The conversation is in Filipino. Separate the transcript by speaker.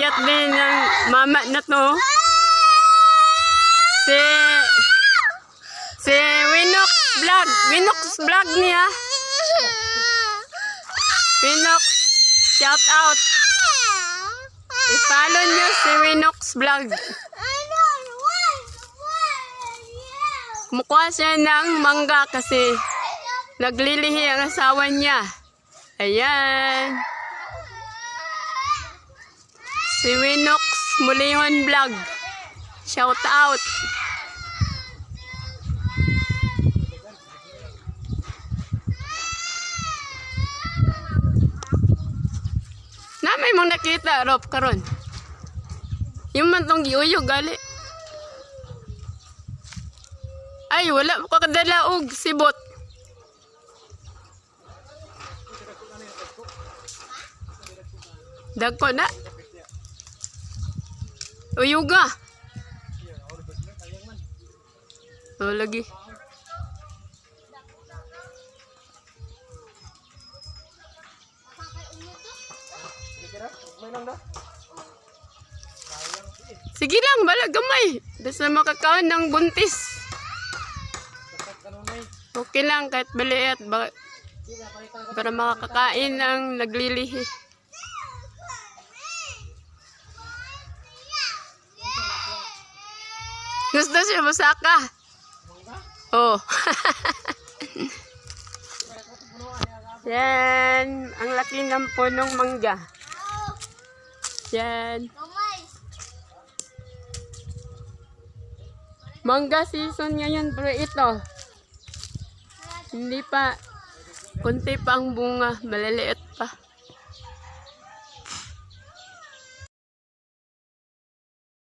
Speaker 1: Inakyat din ng mama na to. Si Winox Vlog. Winox Vlog niya. Winox, shout out. I-follow nyo si Winox Vlog. Kumukuha siya ng mangga kasi naglilihi ang asawa niya. Ayan. Si Winox Mulihon Vlog. Shout out. Na may mong nakita, Rob, karon. Yung man tong giuyog, gali. Ay, wala mo kakadala og sibot. Dagko na. Uyuga. Oh, lagi. Sige lang, bala gamay. Basta makakaon ng buntis. Okay lang kahit baliat para makakakain ng naglilihi. Gusto siya masaka. Oh. Yan, ang laki ng punong mangga. Yan. Mangga season ngayon, pero ito hindi pa, kunti pa ang bunga, maliliit